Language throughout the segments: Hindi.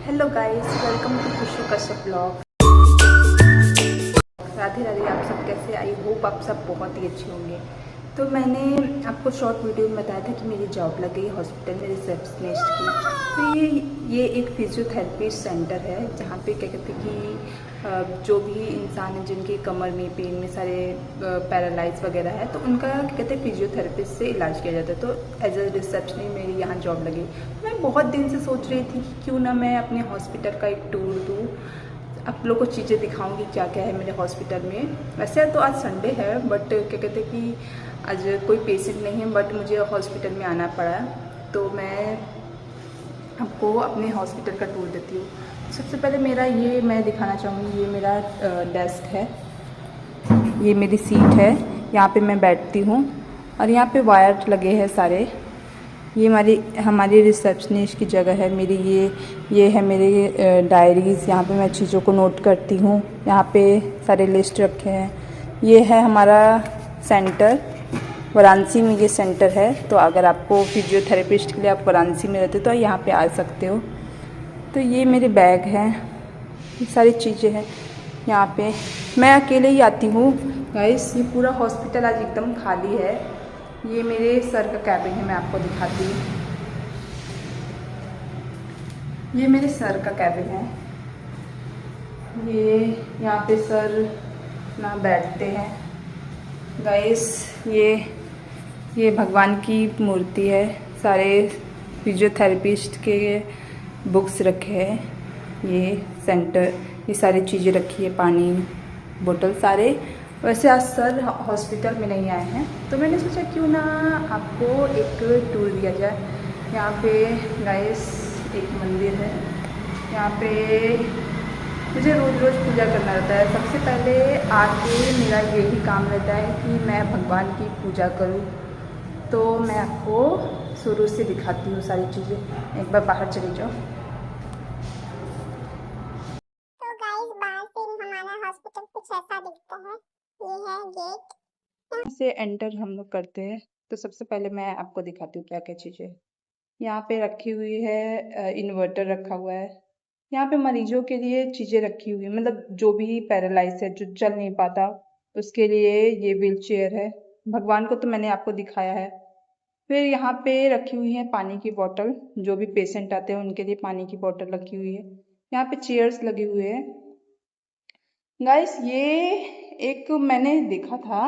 हेलो गाइस, वेलकम टू खुशी कश्यप ब्लॉग। राधे राधे। आप सब कैसे? आई होप आप सब बहुत ही अच्छे होंगे। तो मैंने आपको शॉर्ट वीडियो में बताया था कि मेरी जॉब लग गई हॉस्पिटल में रिसेप्शनिस्ट की। तो ये एक फिजियोथेरेपी सेंटर है जहाँ पे क्या कहते हैं कि जो भी इंसान है जिनके कमर में पेन में सारे पैरालाइज वगैरह है तो उनका क्या कहते हैं फिजियोथेरेपिस्ट से इलाज किया जाता है। तो एज अ रिसेप्शनिस्ट मेरी यहाँ जॉब लगी। मैं बहुत दिन से सोच रही थी कि क्यों ना मैं अपने हॉस्पिटल का एक टूर दूँ, आप लोग को चीज़ें दिखाऊंगी क्या क्या है मेरे हॉस्पिटल में। वैसे तो आज संडे है बट क्या कहते हैं कि आज कोई पेशेंट नहीं है, बट मुझे हॉस्पिटल में आना पड़ा। तो मैं आपको अपने हॉस्पिटल का टूर देती हूँ। सबसे पहले मेरा ये मैं दिखाना चाहूँगी, ये मेरा डेस्क है, ये मेरी सीट है, यहाँ पे मैं बैठती हूँ और यहाँ पे वायर लगे हैं सारे। ये हमारी रिसेप्शनिस्ट की जगह है। ये है मेरी डायरीज़, यहाँ पे मैं चीज़ों को नोट करती हूँ। यहाँ पे सारे लिस्ट रखे हैं। ये है हमारा सेंटर, वाराणसी में ये सेंटर है। तो अगर आपको फिजियोथेरेपिस्ट के लिए आप वाराणसी में रहते तो यहाँ पे आ सकते हो। तो ये मेरे बैग हैं, ये सारी चीज़ें हैं। यहाँ पे मैं अकेले ही आती हूँ गाइस। ये पूरा हॉस्पिटल आज एकदम खाली है। ये मेरे सर का कैबिन है, मैं आपको दिखाती हूँ। ये मेरे सर का कैबिन है। ये यहाँ पे सर ना बैठते हैं गाइस। ये भगवान की मूर्ति है। सारे फिजियोथेरेपिस्ट के बुक्स रखे हैं। ये सेंटर, ये सारी चीज़ें रखी है, पानी बोतल सारे। वैसे आज सर हॉस्पिटल में नहीं आए हैं तो मैंने सोचा क्यों ना आपको एक टूर दिया जाए। यहाँ पे गाइस एक मंदिर है। यहाँ पे मुझे रोज़ रोज़ पूजा करना रहता है। सबसे पहले आके मेरा यही काम रहता है कि मैं भगवान की पूजा करूँ। तो मैं आपको शुरू से दिखाती हूँ सारी चीज़ें। एक बार बाहर चली जाओ। तो गाइस बाहर से हमारा हॉस्पिटल कुछ ऐसा दिखता है। ये है गेट से एंटर हम लोग करते हैं। तो सबसे पहले मैं आपको दिखाती हूँ क्या क्या चीज़ें यहाँ पे रखी हुई है। इन्वर्टर रखा हुआ है। यहाँ पे मरीजों के लिए चीज़ें रखी हुई है, मतलब जो भी पैरालाइज है, जो चल नहीं पाता, उसके लिए ये व्हील चेयर है। भगवान को तो मैंने आपको दिखाया है। फिर यहाँ पे रखी हुई है पानी की बोतल, जो भी पेशेंट आते हैं उनके लिए पानी की बोतल रखी हुई है। यहाँ पे चेयर्स लगे हुए हैं गाइस। ये एक मैंने देखा था,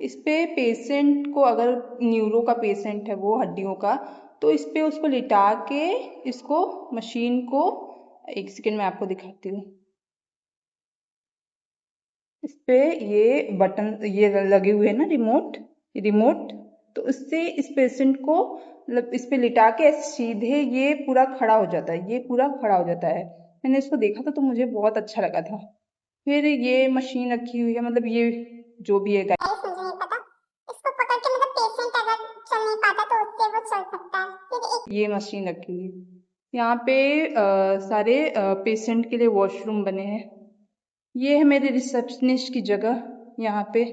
इस पे पेशेंट को, अगर न्यूरो का पेशेंट है वो हड्डियों का, तो इस पे उसको लिटा के इसको मशीन को, एक सेकेंड में आपको दिखाती हूँ। इस पे ये बटन ये लगे हुए हैं ना, रिमोट। तो उससे इस पेशेंट को मतलब इस पे लिटा के सीधे ये पूरा खड़ा हो जाता है। ये पूरा खड़ा हो जाता है। मैंने इसको देखा था तो मुझे बहुत अच्छा लगा था। फिर ये मशीन रखी हुई है, मतलब ये जो भी है गाइस मुझे नहीं पता। इसको पकड़ के मतलब पेशेंट अगर चल नहीं पाता तो उससे वो चल सकता है। फिर एक ये मशीन रखी हुई है। यहाँ पे सारे पेशेंट के लिए वॉशरूम बने हैं। ये है मेरे रिसेप्शनिस्ट की जगह। यहाँ पे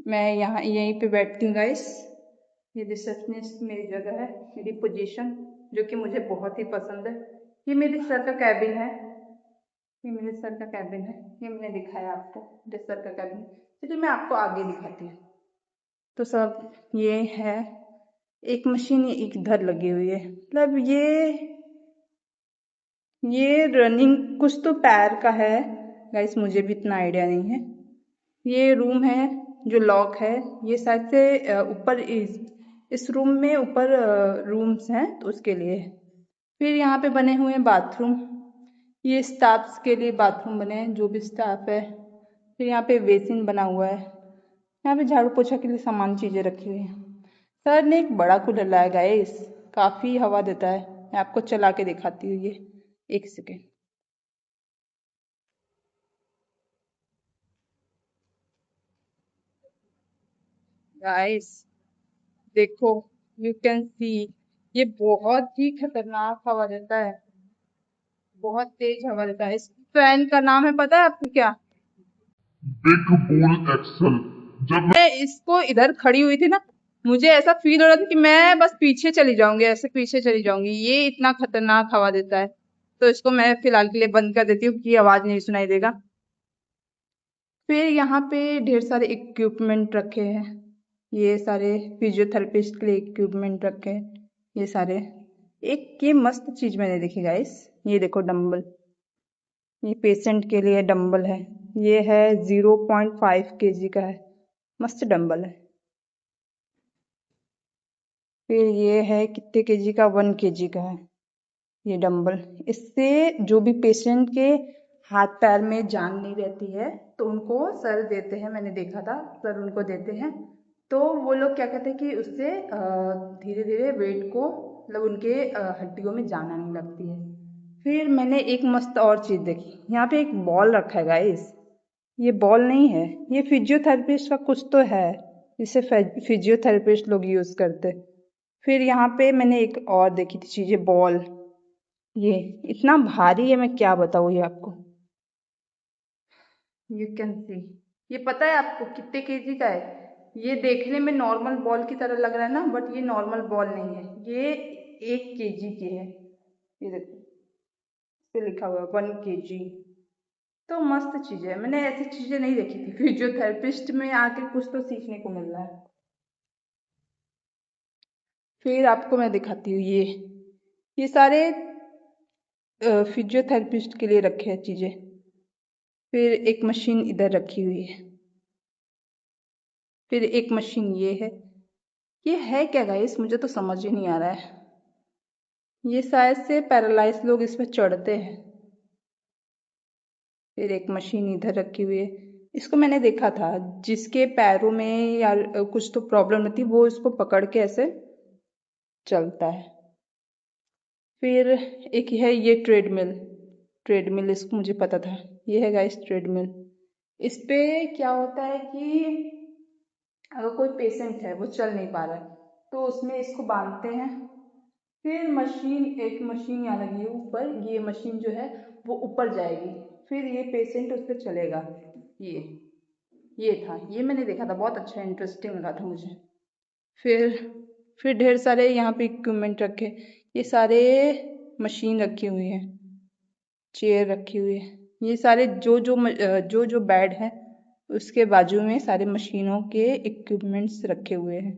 मैं यहीं पे बैठती हूँ गाइस। ये रिसेप्शनिस्ट मेरी जगह है, मेरी पोजीशन, जो कि मुझे बहुत ही पसंद है। ये मेरे सर का कैबिन है। ये मेरे सर का कैबिन है। ये मैंने दिखाया आपको, मेरे सर का कैबिन। चलिए मैं आपको आगे दिखाती हूँ। तो सब ये है, एक मशीन एक इधर लगी हुई है, मतलब ये रनिंग कुछ तो पैर का है गाइस, मुझे भी इतना आइडिया नहीं है। ये रूम है जो लॉक है। ये शायद से ऊपर इस रूम में ऊपर रूम्स हैं तो उसके लिए। फिर यहाँ पे बने हुए हैं बाथरूम। ये स्टाफ्स के लिए बाथरूम बने हैं, जो भी स्टाफ है। फिर यहाँ पे बेसिन बना हुआ है। यहाँ पे झाड़ू पोछा के लिए सामान चीज़ें रखी हुई हैं। सर ने एक बड़ा कूलर लाया गाइस, काफ़ी हवा देता है। मैं आपको चला के दिखाती हूँ ये, एक सेकेंड। गाइस देखो, यू कैन सी, ये बहुत ही खतरनाक हवा देता है, बहुत तेज हवा देता है। इस फैन का नाम है पता है आपको क्या? Big bull excel. जब मैं इसको इधर खड़ी हुई थी ना, मुझे ऐसा फील हो रहा था कि मैं बस पीछे चली जाऊंगी, ऐसे पीछे चली जाऊंगी। ये इतना खतरनाक हवा देता है। तो इसको मैं फिलहाल के लिए बंद कर देती हूँ कि आवाज़ नहीं सुनाई देगा। फिर यहाँ पे ढेर सारे इक्विपमेंट रखे हैं, ये सारे फिजियोथेरेपिस्ट के लिए इक्विपमेंट रखे हैं ये सारे। एक ये मस्त चीज़ मैंने देखी गाइस, ये देखो डंबल, ये पेशेंट के लिए डंबल है, ये है 0.5 kg का है, मस्त डंबल है। फिर ये है कितने kg का, 1 kg का है ये डंबल। इससे जो भी पेशेंट के हाथ पैर में जान नहीं रहती है तो उनको सर देते हैं, मैंने देखा था सर उनको देते हैं, तो वो लोग क्या कहते हैं कि उससे धीरे धीरे वेट को मतलब उनके हड्डियों में जान आने लगती है। फिर मैंने एक मस्त और चीज़ देखी, यहाँ पे एक बॉल रखा है गाइस, ये बॉल नहीं है, ये फिजियोथेरेपिस्ट का कुछ तो है जिसे फिजियोथेरेपिस्ट लोग यूज़ करते। फिर यहाँ पे मैंने एक और देखी थी चीज़, बॉल, ये इतना भारी है मैं क्या बताऊँ ये आपको, यू कैन सी, ये पता है आपको कितने केजी का है? ये देखने में नॉर्मल बॉल की तरह लग रहा है ना, बट ये नॉर्मल बॉल नहीं है, ये 1 kg की है। ये देखो इस पे लिखा हुआ है 1 kg। तो मस्त चीज़ है, मैंने ऐसी चीज़ें नहीं देखी थी, फिजियोथेरेपिस्ट में आके कुछ तो सीखने को मिल रहा है। फिर आपको मैं दिखाती हूँ ये सारे फिजियोथेरेपिस्ट के लिए रखे हैं चीज़ें। फिर एक मशीन इधर रखी हुई है, फिर एक मशीन ये है क्या गाइस, मुझे तो समझ ही नहीं आ रहा है। ये शायद से पैरालाइज लोग इस पर चढ़ते हैं। फिर एक मशीन इधर रखी हुई है, इसको मैंने देखा था, जिसके पैरों में या कुछ तो प्रॉब्लम रहती है वो इसको पकड़ के ऐसे चलता है। फिर एक है ये ट्रेडमिल इसको मुझे पता था, ये है गाइस ट्रेडमिल। इस पे क्या होता है कि अगर कोई पेशेंट है वो चल नहीं पा रहा है तो उसमें इसको बांधते हैं, फिर एक मशीन यहाँ लगी है ऊपर, ये मशीन जो है वो ऊपर जाएगी, फिर ये पेशेंट उस पर चलेगा। ये मैंने देखा था, बहुत अच्छा इंटरेस्टिंग लगा था मुझे। फिर ढेर सारे यहाँ पे इक्विपमेंट रखे, ये सारे मशीन रखी हुई है, चेयर रखी हुई है, ये सारे जो बेड है उसके बाजू में सारे मशीनों के इक्विपमेंट्स रखे हुए हैं।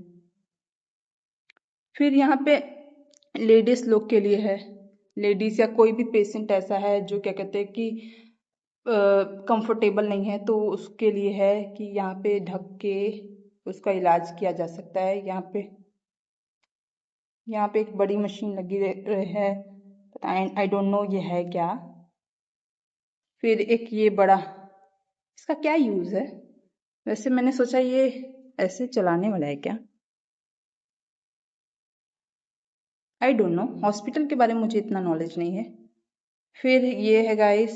फिर यहाँ पे लेडीज़ लोग के लिए है, लेडीज़ या कोई भी पेशेंट ऐसा है जो क्या कहते हैं कि कंफर्टेबल नहीं है तो उसके लिए है कि यहाँ पे ढक के उसका इलाज किया जा सकता है। यहाँ पे एक बड़ी मशीन लगी है, आई डोंट नो ये है क्या। फिर एक ये बड़ा, इसका क्या यूज़ है? वैसे मैंने सोचा ये ऐसे चलाने वाला है क्या, आई डोंट नो, हॉस्पिटल के बारे में मुझे इतना नॉलेज नहीं है। फिर ये है गाइस,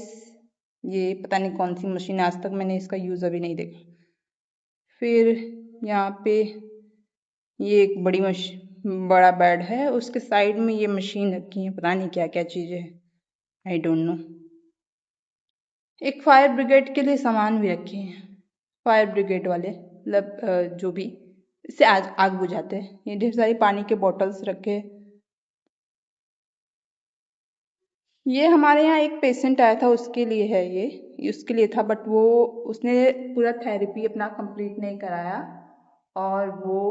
ये पता नहीं कौन सी मशीन, आज तक मैंने इसका यूज़ अभी नहीं देखा। फिर यहाँ पे ये एक बड़ा बेड है, उसके साइड में ये मशीन रखी है, पता नहीं क्या क्या चीज़ें है, आई डोंट नो। एक फायर ब्रिगेड के लिए सामान भी रखे हैं, फायर ब्रिगेड वाले मतलब जो भी इससे आग बुझाते हैं। ये ढेर सारी पानी के बॉटल्स रखे हैं। ये हमारे यहाँ एक पेशेंट आया था उसके लिए है, ये उसके लिए था, बट उसने पूरा थेरेपी अपना कंप्लीट नहीं कराया और वो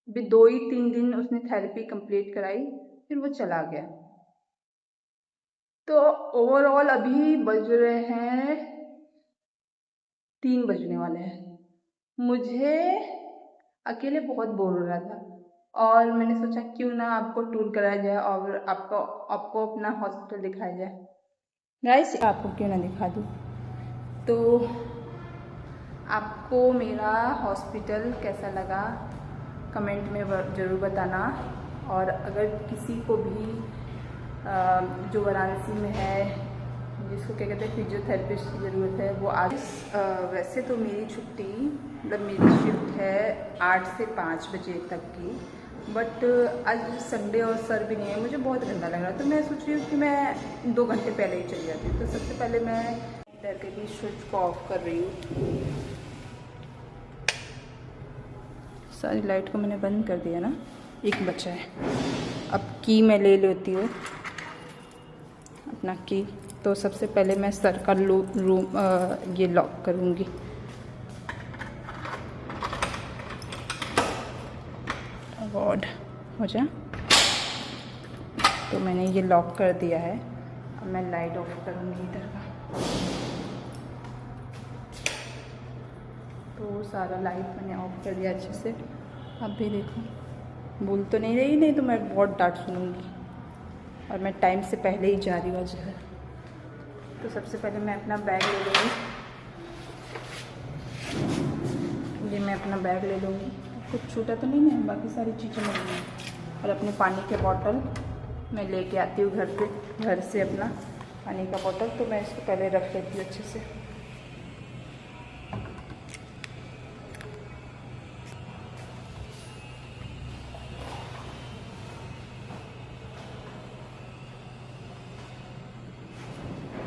भी 2 ही 3 दिन उसने थेरेपी कंप्लीट कराई, फिर वो चला गया। तो ओवरऑल अभी बज रहे हैं 3 बजने वाले हैं। मुझे अकेले बहुत बोर हो रहा था और मैंने सोचा क्यों ना आपको टूर कराया जाए और आपको अपना हॉस्पिटल दिखाया जाए। गाइस आपको क्यों ना दिखा दूँ। तो आपको मेरा हॉस्पिटल कैसा लगा कमेंट में ज़रूर बताना, और अगर किसी को भी जो वाराणसी में है जिसको क्या कहते हैं फिजियोथेरेपिस्ट की ज़रूरत है वो आज वैसे तो मेरी छुट्टी मतलब मेरी शिफ्ट है 8 से 5 बजे तक की, बट आज संडे और सर भी नहीं है, मुझे बहुत गंदा लग रहा है, तो मैं सोच रही हूँ कि मैं 2 घंटे पहले ही चली जाती हूँ। तो सबसे पहले मैं इधर के भी स्विच को ऑफ कर रही हूँ, सारी लाइट को मैंने बंद कर दिया ना, एक बचा है, अब की मैं ले लेती हूँ। अपना की। तो सबसे पहले मैं सर का रूम ये लॉक करूँगी। गॉड हो जा। तो मैंने ये लॉक कर दिया है। अब मैं लाइट ऑफ करूँगी इधर का। तो सारा लाइट मैंने ऑफ कर दिया अच्छे से। अब भी देखो, भूल तो नहीं रही, नहीं तो मैं बहुत डांट सुनूँगी। और मैं टाइम से पहले ही जा रही हूँ आज घर। तो सबसे पहले मैं अपना बैग ले लूँगी। ये मैं अपना बैग ले लूँगी। कुछ छूटा तो नहीं है, बाकी सारी चीज़ें मिल रही हैं। और अपने पानी के बॉटल मैं लेके आती हूँ घर पे, घर से अपना पानी का बॉटल। तो मैं इसको पहले रख लेती हूँ अच्छे से।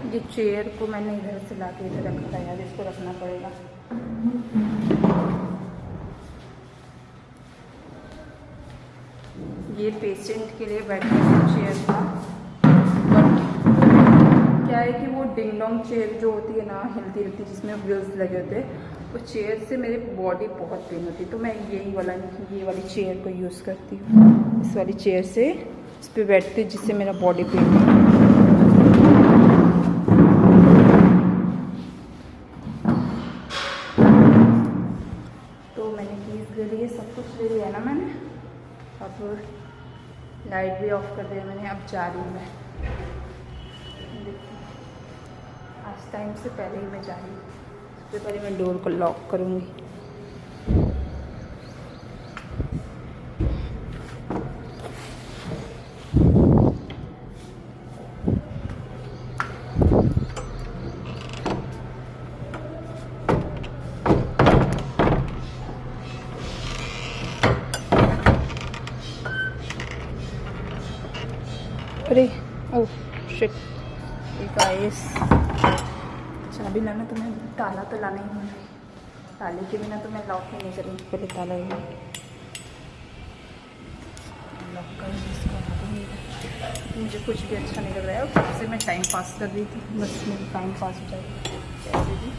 ये चेयर को मैंने इधर से लाके इधर रखा था यार, इसको रखना पड़ेगा। ये पेशेंट के लिए बैठने का चेयर था, बट क्या है कि वो डिंग डोंग चेयर जो होती है ना, हिलती हिलती, जिसमें व्हील्स लगे होते हैं, उस चेयर से मेरी बॉडी बहुत पेन होती है। तो मैं ये वाली चेयर को यूज़ करती हूँ। इस वाली चेयर से इस पर बैठती हूँ, जिससे मेरा बॉडी पेन। सब कुछ ले लिया ना मैंने। अब लाइट भी ऑफ कर दिया मैंने। अब जा रही हूँ मैं। देखिए, आज टाइम से पहले ही मैं जा रही हूँ। सबसे पहले मैं डोर को लॉक करूँगी। अरे ओह शिट, गाइस चाबी लाना तो मैं, ताला तो लाना ही है। ताले के बिना तो मैं लॉक ही नहीं करूँगी। पहले ताला ही लॉक करूँगी। मुझे कुछ भी अच्छा नहीं लग रहा है। और कब से मैं टाइम पास कर रही थी, बस मेरी टाइम पास हो जाएगी कैसे भी।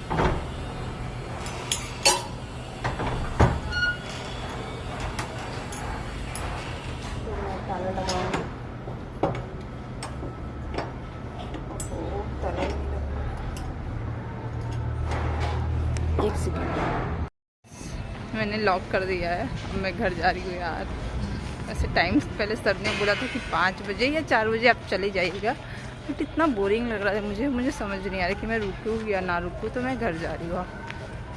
तो मैं ताला लगाऊँगी। एक सेकेंड, मैंने लॉक कर दिया है। अब मैं घर जा रही हूँ यार। वैसे टाइम पहले सर ने बोला था कि 5 बजे या 4 बजे आप चले जाइएगा, बट इतना बोरिंग लग रहा है मुझे समझ नहीं आ रहा कि मैं रुकूँ या ना रुकूँ। तो मैं घर जा रही हूँ।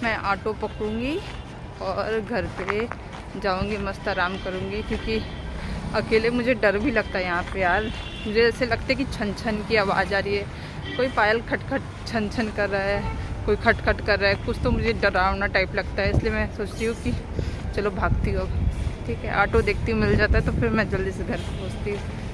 मैं ऑटो पकड़ूँगी और घर पे जाऊँगी, मस्त आराम करूँगी। क्योंकि अकेले मुझे डर भी लगता है यहाँ पे यार। मुझे ऐसे लगता है कि छन छन की आवाज़ आ रही है, कोई पायल खटखट छन छन कर रहा है, कोई खटखट कर रहा है, कुछ तो मुझे डरावना टाइप लगता है। इसलिए मैं सोचती हूँ कि चलो भागती हूँ। ठीक है, ऑटो देखती हूँ मिल जाता है तो फिर मैं जल्दी से घर पहुँचती हूँ।